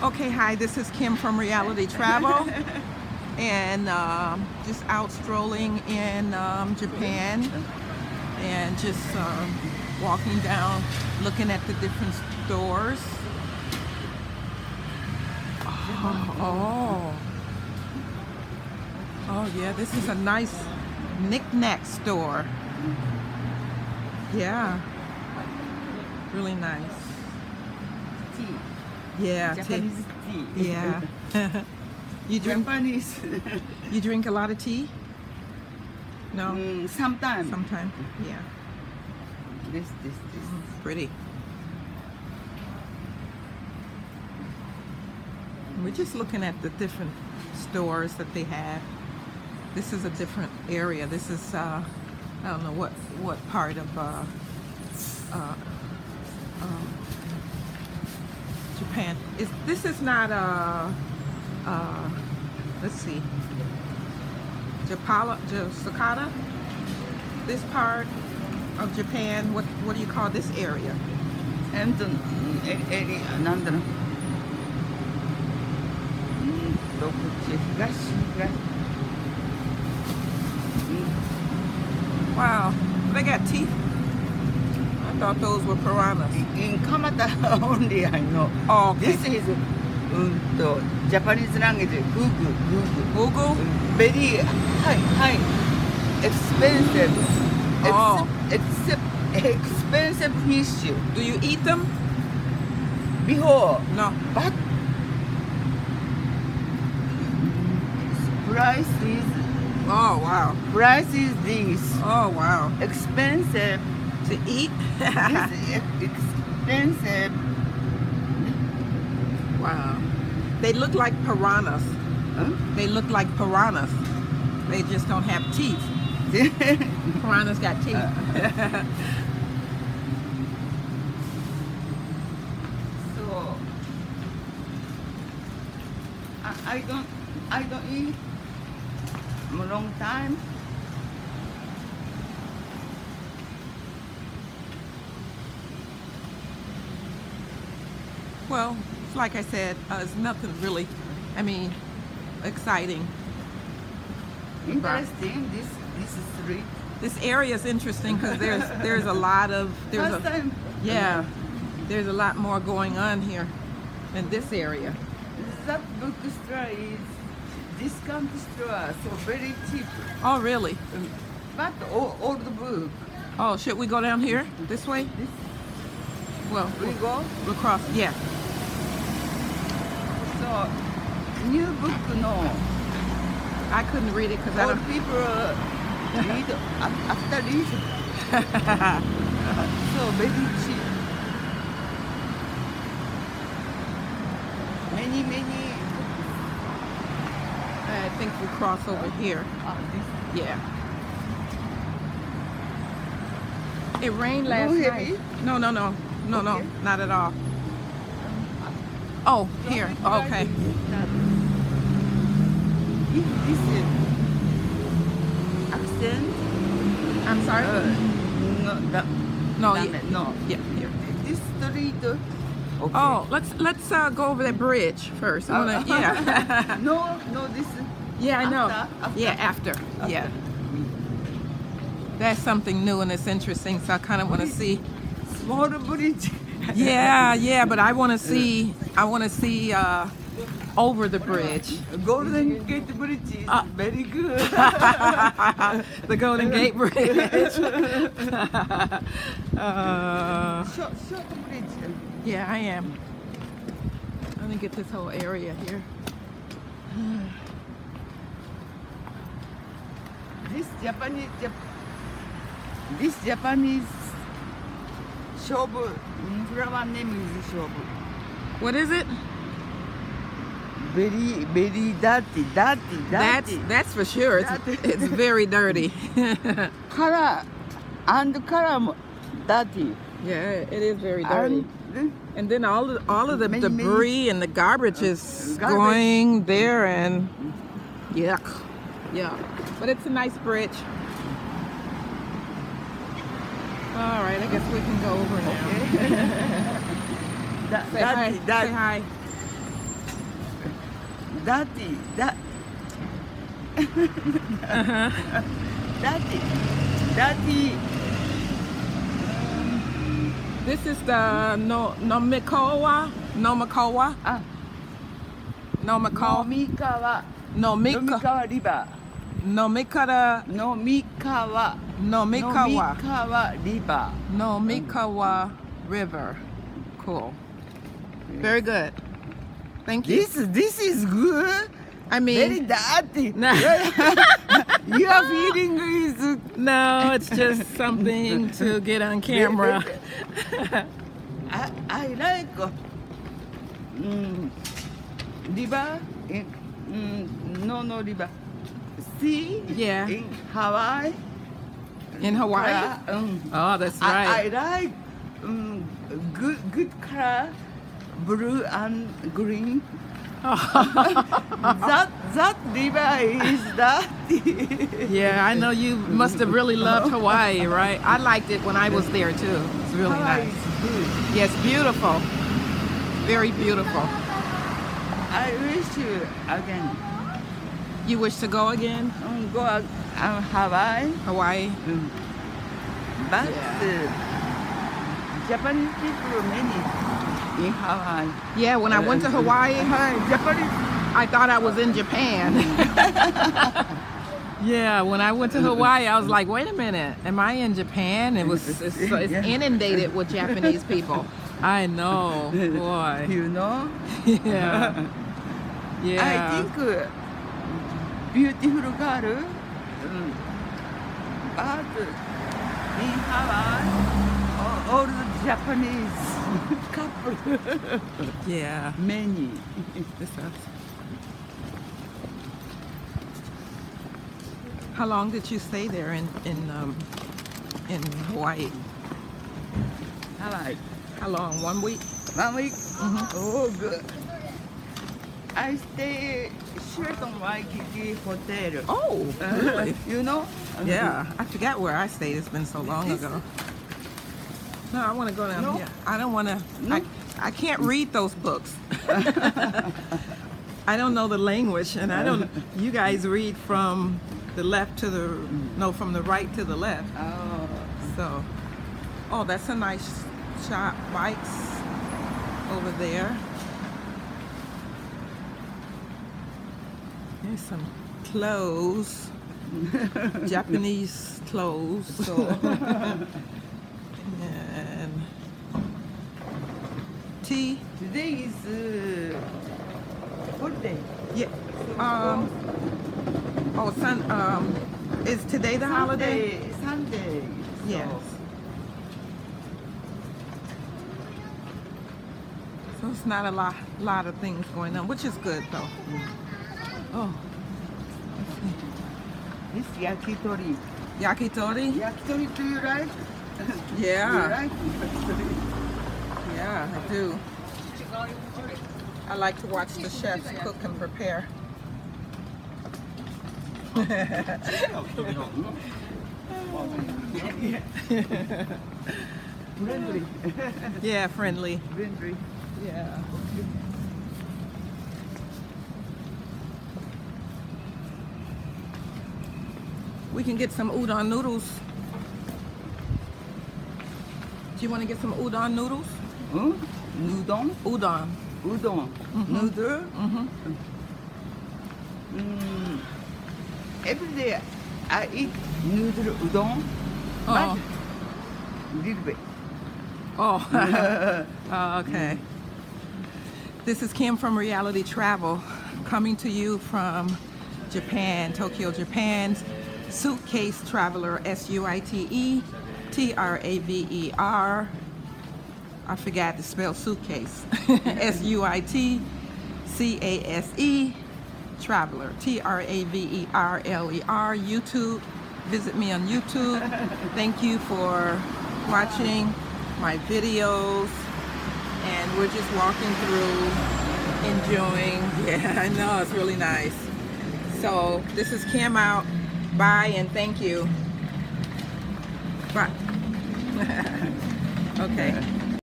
Okay, hi, this is Kim from Reality Travel, and just out strolling in Japan, and just walking down, looking at the different stores. Oh, oh yeah, this is a nice knick-knack store. Yeah, really nice. Tea. Yeah, Japanese tea. yeah. You drink Japanese. you drink a lot of tea? No, Sometimes. sometimes. Yeah, This. pretty. We're just looking at the different stores that they have. This is a different area. This is I don't know what part of Japan. This is not let's see, Sakata. This part of Japan. What do you call this area? エリアなんだろう。こっち東。Wow, they got teeth. I thought those were piranhas. In Kamata only I know. Oh, okay. This is Japanese language. Fugu? Very high, expensive. Oh. Expensive fish. Do you eat them? Before, No. but price is this. Oh wow. Expensive. To eat? This is expensive. Wow. They look like piranhas. Huh? They look like piranhas. They just don't have teeth. Piranhas got teeth. So I don't eat a long time. Well, like I said, it's nothing really, exciting. Interesting. This street. This area is interesting because there's a lot of First time. there's a lot more going on here in this area. That bookstore is discount store, so very cheap. Oh really? But all the book. Oh, should we go down here this way? This Well, we go. we'll cross. Yeah. So new book no. I couldn't read it because I All don't. people read after read. So very cheap. Many. I think we cross over here. This. Yeah. It rained last No night. heavy? No, Okay. not at all. Oh, here. Okay. This is accent. I'm sorry. No, No. Yeah, here. This street. Okay. Oh, let's go over that bridge first. I wanna, yeah. No, this. Yeah, I know. After? Yeah, after. Yeah. That's something new and it's interesting, so I kind of want to see. Small bridge. Yeah, but I want to see over the bridge. Golden Gate Bridge is very good. The Golden Gate Bridge. Short bridge. Yeah, I am. Let me get this whole area here. This Japanese shop flower name is shop. What is it? Very dirty. That's for sure. It's very dirty. Color dirty. Yeah, it is very dirty. And And then all of the Many- debris and the garbage is garbage. going there, and yuck. But it's a nice bridge. All right, I guess we can go over now. Say hi. Say hi. dirty. Dirty. Dirty. This is the Nomikawa. Ah, Nomikawa. Nomikawa River. Nomikawa. Nomikawa River. Nomikawa River. Cool. Very good. Thank you. This is good. I Very mean, dirty. no, Your feeling is no, it's just something to get on camera. I like river in no river. Sea Yeah. in Hawaii. In Hawaii? Oh, that's right. I like good color, blue and green. that river is dirty. Yeah, I know you must have really loved Hawaii, right? I liked it when I was there too. It's really Hawaii nice. is good. Yes, beautiful. Very beautiful. I wish you again. You wish to go again? Go Hawaii. Hawaii? But Japanese people many in Hawaii. Yeah, when I went to Hawaii, Japanese. I thought I was in Japan. Yeah, when I went to Hawaii, I was like, wait a minute, am I in Japan? It's inundated with Japanese people. I know, boy. You know? Yeah. Yeah. I think beautiful girl, but in Hawaii, all the Japanese couple, Yeah. many. How long did you stay there in Hawaii? Hawaii. How long? 1 week? 1 week? Oh, good. I stay Sheraton Waikiki Hotel. Oh, really? You know? Yeah. I forgot where I stayed. It's been so long ago. No, I want to go down No. here. I don't want to. No. I can't read those books. I don't know the language, and I don't. You guys read from the left to the from the right to the left. Oh. So, oh, that's a nice shop. Bikes over there. There's some clothes, Japanese clothes. So, and tea. Today is holiday. Yeah. Is today the holiday? Sunday. Yes. So it's not a lot of things going on, which is good though. Oh, This yakitori. yakitori? Yakitori, do you like? Yeah. You like yakitori? Yeah, I do. I like to watch the chefs cook and prepare. Friendly. Yeah, friendly. Friendly. Yeah. We can get some udon noodles. Do you want to get some udon noodles? Udon? Udon. Udon. Noodle? Every day I eat noodle udon. Oh. But little bit. Oh. Oh, okay. This is Kim from Reality Travel, coming to you from Japan, Tokyo, Japan's Suitcase Traveler, SUITE-TRAVER. I forgot to spell suitcase. SUITCASE Traveler, TRAVERLER. YouTube. Visit me on YouTube. Thank you for watching my videos. And we're just walking through, enjoying. Yeah, I know, it's really nice. So this is Kim out. Bye and thank you. Bye. Okay.